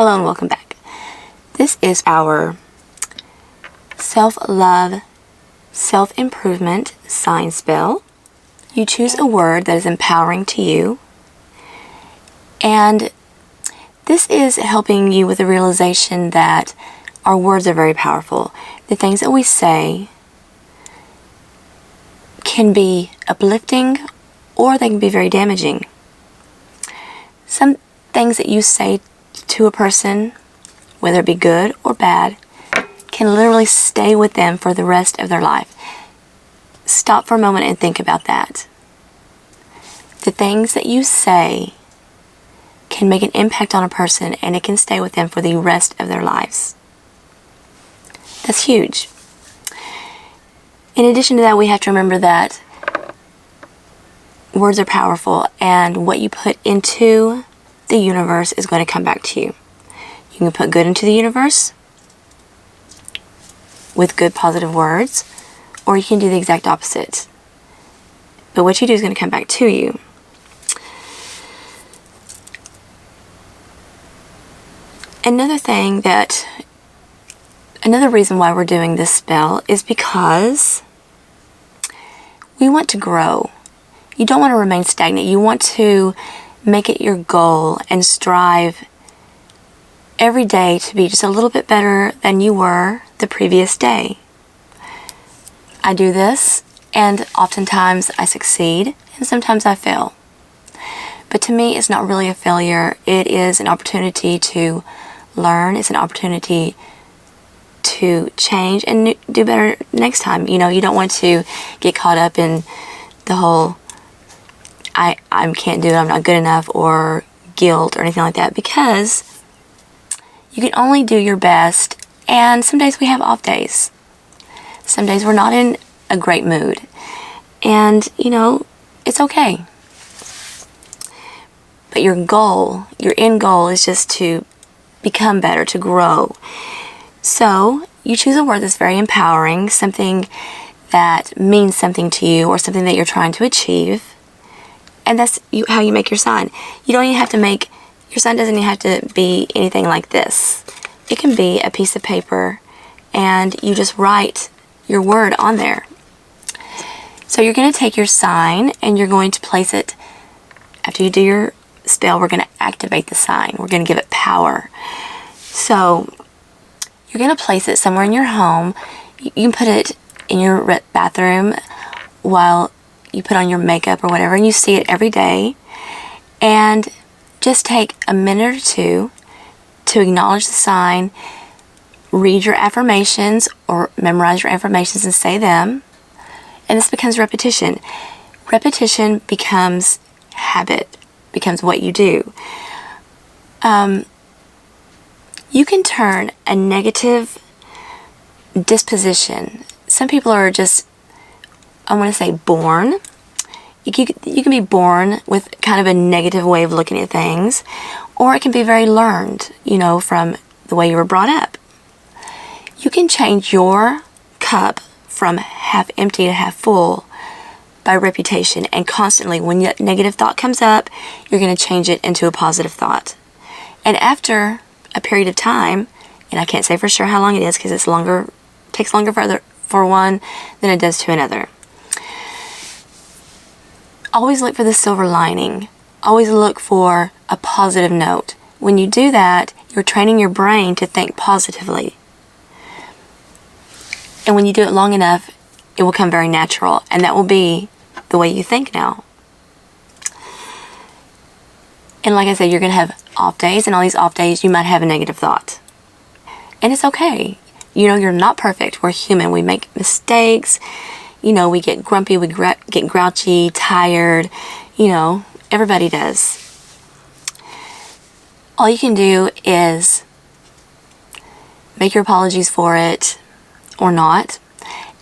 Hello and welcome back. This is our self-love, self-improvement sign spell. You choose a word that is empowering to you, and this is helping you with the realization that our words are very powerful. The things that we say can be uplifting or they can be very damaging. Some things that you say to a person, whether it be good or bad, can literally stay with them for the rest of their life. Stop for a moment and think about that. The things that you say can make an impact on a person and it can stay with them for the rest of their lives. That's huge. In addition to that, we have to remember that words are powerful, and what you put into the universe is going to come back to you. You can put good into the universe with good positive words, or you can do the exact opposite. But what you do is going to come back to you. Another reason why we're doing this spell is because we want to grow. You don't want to remain stagnant. You want to make it your goal and strive every day to be just a little bit better than you were the previous day. I do this, and oftentimes I succeed, and sometimes I fail. But to me, it's not really a failure. It is an opportunity to learn. It's an opportunity to change and do better next time. You know, you don't want to get caught up in the whole I can't do it, I'm not good enough, or guilt or anything like that, because you can only do your best, and some days we have off days. Some days we're not in a great mood, and you know, it's okay. But your end goal is just to become better, to grow. So you choose a word that's very empowering, something that means something to you, or something that you're trying to achieve. And that's how you make your sign. You don't even have to your sign doesn't even have to be anything like this. It can be a piece of paper, and you just write your word on there. So you're going to take your sign and you're going to place it, after you do your spell, we're going to activate the sign. We're going to give it power. So you're going to place it somewhere in your home. You can put it in your bathroom while you put on your makeup or whatever, and you see it every day. And just take a minute or two to acknowledge the sign, read your affirmations or memorize your affirmations and say them. And this becomes repetition. Repetition becomes habit, becomes what you do. You can turn a negative disposition. Some people are just, I want to say, born. You can be born with kind of a negative way of looking at things, or it can be very learned, you know, from the way you were brought up. You can change your cup from half empty to half full by repetition, and constantly when that negative thought comes up, you're going to change it into a positive thought. And after a period of time, and I can't say for sure how long it is because takes longer for one than it does to another. Always look for the silver lining. Always look for a positive note. When you do that, you're training your brain to think positively. And when you do it long enough, it will come very natural, and that will be the way you think now. And like I said, you're going to have off days, and on these off days, you might have a negative thought. And it's okay. You know, you're not perfect. We're human. We make mistakes. You know, we get grumpy, we get grouchy, tired. You know, everybody does. All you can do is make your apologies for it, or not,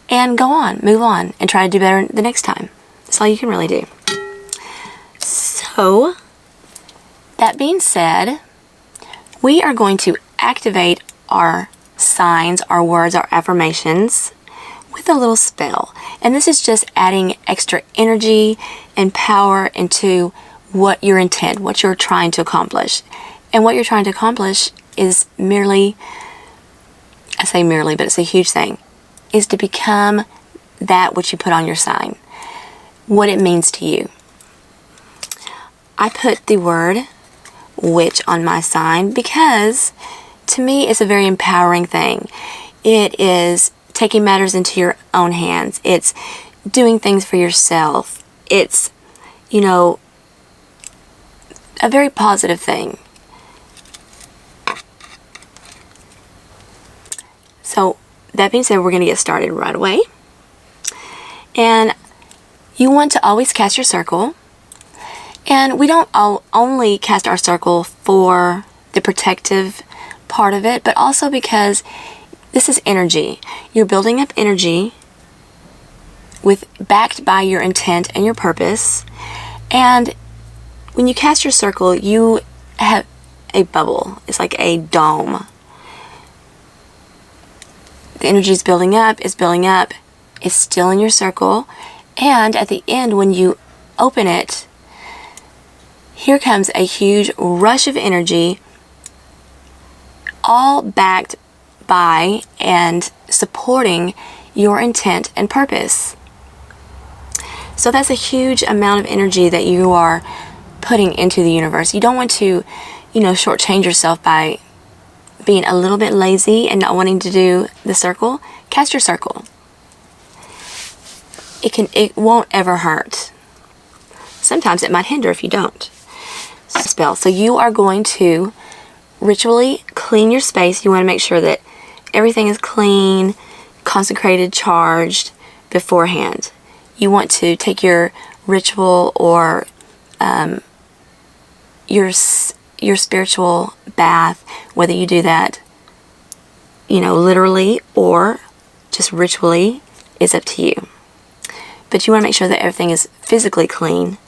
and go on, move on, and try to do better the next time. That's all you can really do. So, that being said, we are going to activate our signs, our words, our affirmations with a little spell. And this is just adding extra energy and power into what your intent, what you're trying to accomplish. And what you're trying to accomplish is merely, I say merely, but it's a huge thing, is to become that which you put on your sign, what it means to you. I put the word witch on my sign because to me it's a very empowering thing. It is taking matters into your own hands. It's doing things for yourself. It's, you know, a very positive thing. So that being said, we're going to get started right away. And you want to always cast your circle. And we don't only cast our circle for the protective part of it, but also because this is energy. You're building up energy backed by your intent and your purpose. And when you cast your circle, you have a bubble. It's like a dome. The energy is building up, it's building up, it's still in your circle. And at the end, when you open it, here comes a huge rush of energy, all backed by and supporting your intent and purpose. So that's a huge amount of energy that you are putting into the universe. You don't want to, shortchange yourself by being a little bit lazy and not wanting to do the circle. Cast your circle. It won't ever hurt. Sometimes it might hinder if you don't. Spell. So you are going to ritually clean your space. You want to make sure that everything is clean, consecrated, charged beforehand. You want to take your ritual or your spiritual bath, whether you do that, literally or just ritually, is up to you. But you want to make sure that everything is physically clean,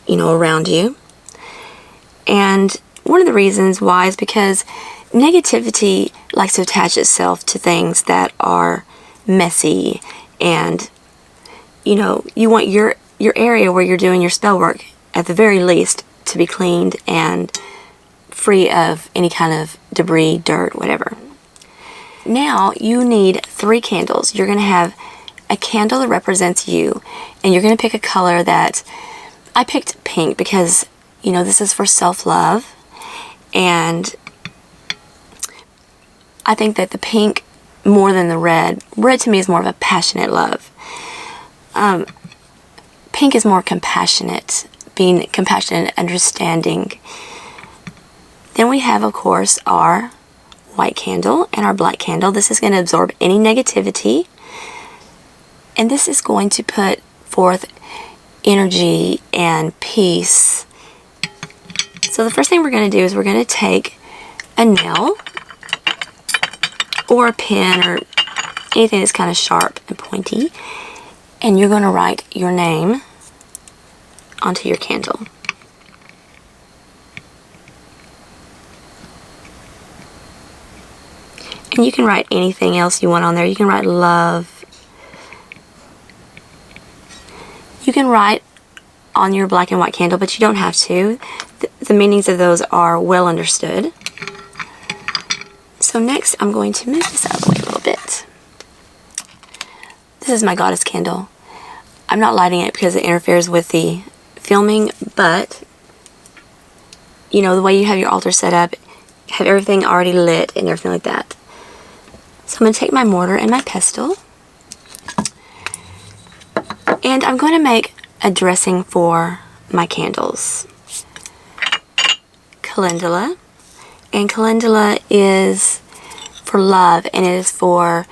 around you. And one of the reasons why is because negativity likes to attach itself to things that are messy, and you want your area where you're doing your spell work at the very least to be cleaned and free of any kind of debris, dirt, whatever. Now you need 3 candles. You're going to have a candle that represents you, and you're going to pick a color that I picked pink because this is for self-love, and I think that the pink more than the red to me is more of a passionate love. Pink is more compassionate, being compassionate, understanding. Then we have, of course, our white candle and our black candle. This is going to absorb any negativity, and this is going to put forth energy and peace. So the first thing we're going to do is we're going to take a nail or a pen or anything that's kind of sharp and pointy, and you're going to write your name onto your candle. And you can write anything else you want on there. You can write love. You can write on your black and white candle, but you don't have to. The meanings of those are well understood. So next, I'm going to move this out of the way a little bit. This is my goddess candle. I'm not lighting it because it interferes with the filming, but the way you have your altar set up, have everything already lit and everything like that. So I'm going to take my mortar and my pestle, and I'm going to make a dressing for my candles. Calendula. And calendula is for love, and it is for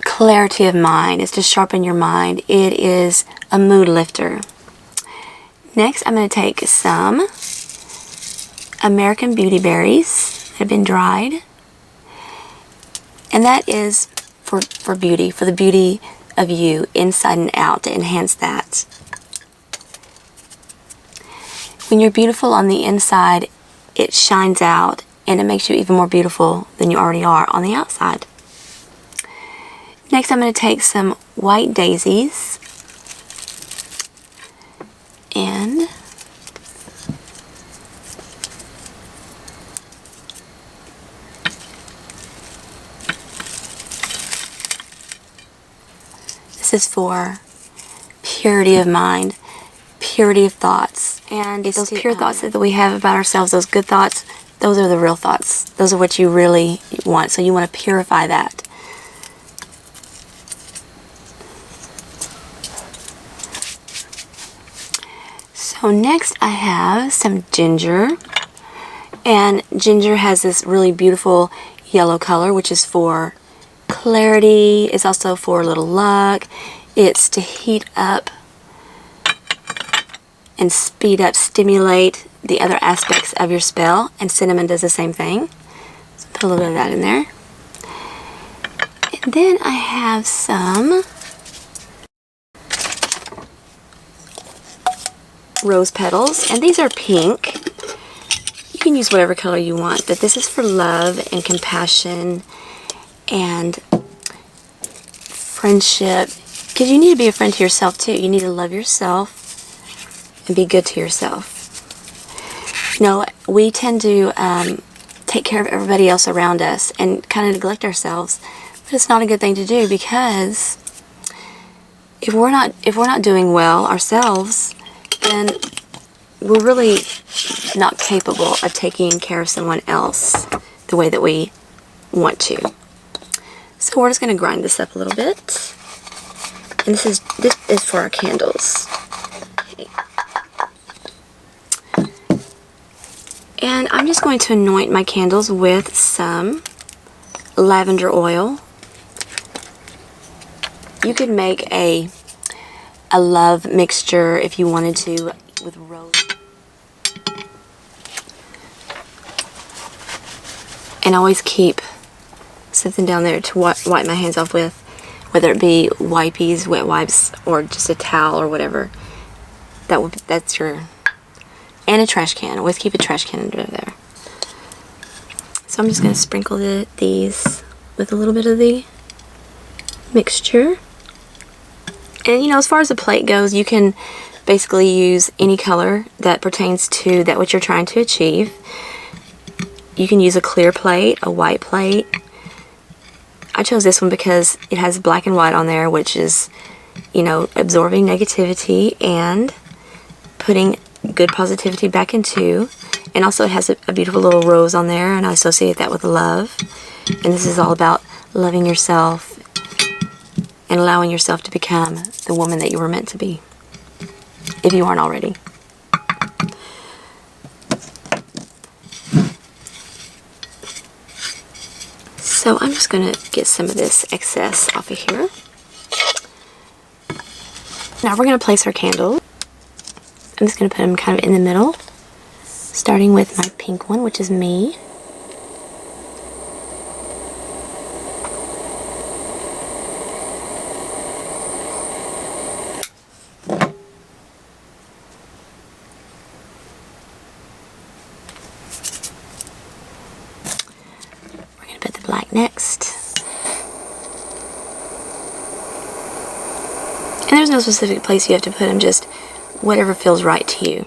clarity of mind. It's to sharpen your mind. It is a mood lifter. Next, I'm going to take some American Beauty berries that have been dried. And that is for beauty, for the beauty of you, inside and out, to enhance that. When you're beautiful on the inside, it shines out, and it makes you even more beautiful than you already are on the outside. Next, I'm going to take some white daisies, and This is for purity of mind, purity of thoughts. And those pure thoughts that we have about ourselves, those good thoughts, those are the real thoughts. Those are what you really want. So you want to purify that. So next I have some ginger. And ginger has this really beautiful yellow color, which is for clarity. It's also for a little luck. It's to heat up and speed up, stimulate the other aspects of your spell. And cinnamon does the same thing. So put a little bit of that in there. And then I have some rose petals, and these are pink. You can use whatever color you want, but this is for love and compassion and friendship, because you need to be a friend to yourself too. You need to love yourself and be good to yourself. You know, we tend to take care of everybody else around us and kind of neglect ourselves, but it's not a good thing to do, because if we're not doing well ourselves, then we're really not capable of taking care of someone else the way that we want to. So we're just going to grind this up a little bit. And this is for our candles. Okay. And I'm just going to anoint my candles with some lavender oil. You could make a love mixture if you wanted to with rose. And always keep something down there to wipe my hands off with, whether it be wipies, wet wipes, or just a towel or whatever. That's your, and a trash can. Always keep a trash can under there. So I'm just going to sprinkle these with a little bit of the mixture. And you know, as far as the plate goes, you can basically use any color that pertains to that what you're trying to achieve. You can use a clear plate, a white plate. I chose this one because it has black and white on there, which is, you know, absorbing negativity and putting good positivity back into. And also it has a beautiful little rose on there, and I associate that with love. And this is all about loving yourself and allowing yourself to become the woman that you were meant to be, if you aren't already. So I'm just going to get some of this excess off of here. Now we're going to place our candles. I'm just going to put them kind of in the middle, starting with my pink one, which is me. Black next. And there's no specific place you have to put them, just whatever feels right to you.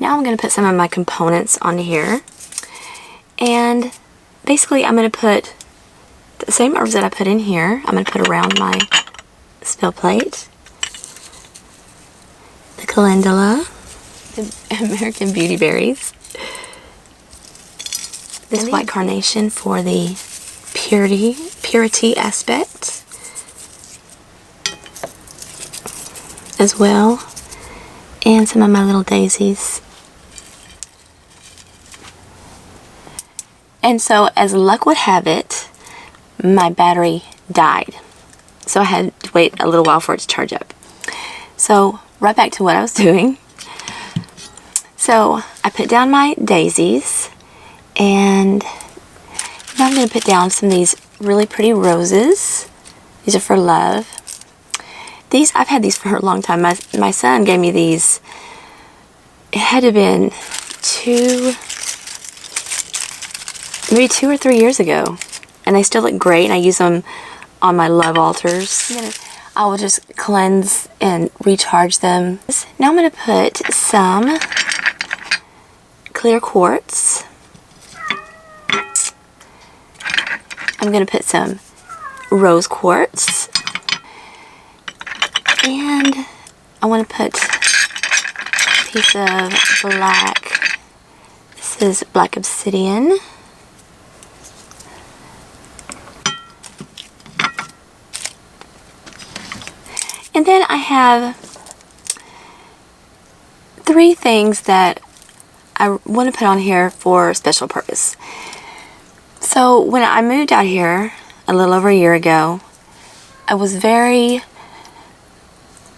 Now I'm going to put some of my components on here. And basically I'm going to put the same herbs that I put in here. I'm going to put around my spell plate. The calendula, the American beauty berries, this white carnation for the purity aspect as well, and some of my little daisies. And so, as luck would have it, my battery died. So I had to wait a little while for it to charge up. So, right back to what I was doing. So, I put down my daisies, and now I'm going to put down some of these really pretty roses. These are for love. I've had these for a long time. My son gave me these. It had to have been maybe 2 or 3 years ago. And they still look great, and I use them on my love altars. I will just cleanse and recharge them. Now I'm going to put some clear quartz. I'm going to put some rose quartz. And I want to put a piece of black. This is black obsidian. And then I have 3 things that I want to put on here for special purpose. So when I moved out here a little over a year ago, I was very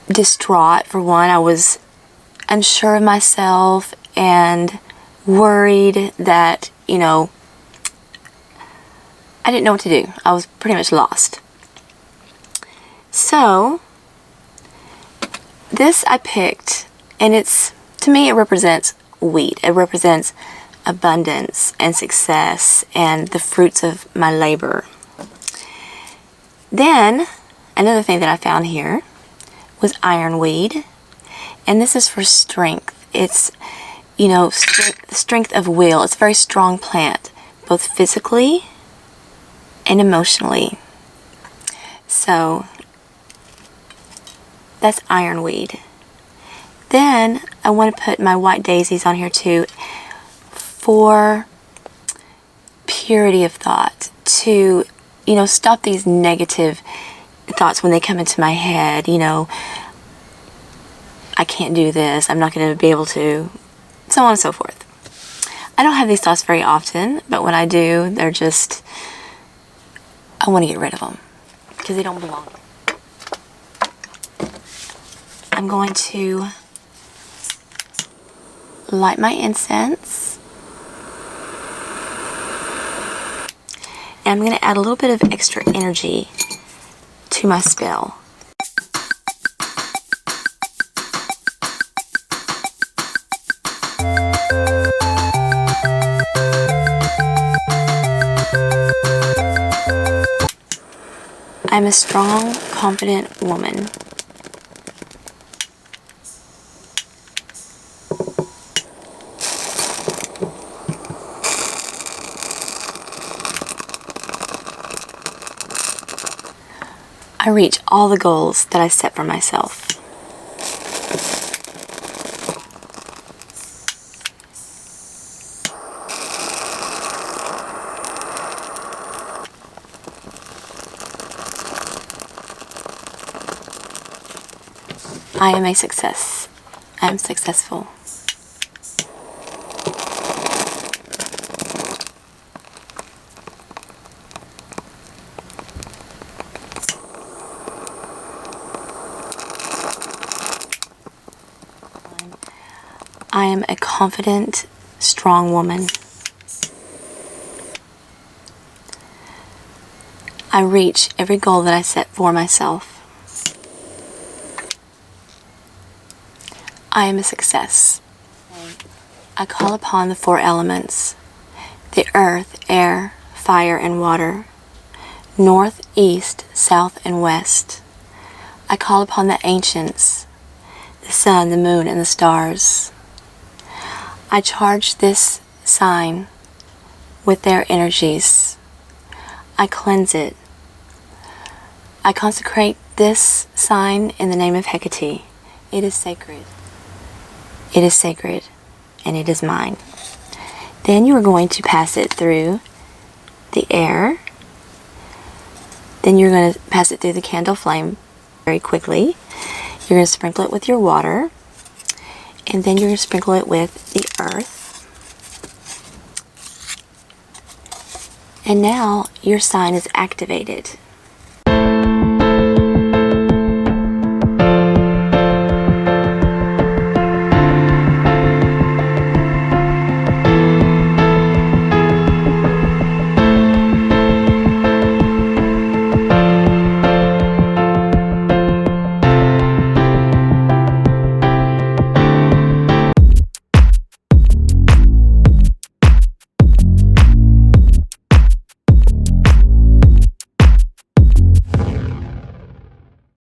distraught. For one, I was unsure of myself and worried that, I didn't know what to do. I was pretty much lost. So this I picked, and to me it represents wheat. It represents abundance and success and the fruits of my labor. Then another thing that I found here was ironweed, and this is for strength. It's strength of will. It's a very strong plant, both physically and emotionally. So that's ironweed. Then I want to put my white daisies on here too, for purity of thought, to stop these negative thoughts when they come into my head. I can't do this, I'm not going to be able to, so on and so forth. I don't have these thoughts very often, but when I do, they're just, I want to get rid of them because they don't belong. I'm going to light my incense, and I'm going to add a little bit of extra energy to my spell. I'm a strong, confident woman. I reach all the goals that I set for myself. I am a success. I am successful. I am a confident, strong woman. I reach every goal that I set for myself. I am a success. I call upon the 4 elements: the earth, air, fire, and water, north, east, south, and west. I call upon the ancients, the sun, the moon, and the stars. I charge this sign with their energies. I cleanse it. I consecrate this sign in the name of Hecate. It is sacred. It is sacred, and it is mine. Then you are going to pass it through the air. Then you're going to pass it through the candle flame very quickly. You're going to sprinkle it with your water. And then you're going to sprinkle it with the earth. And now your sign is activated.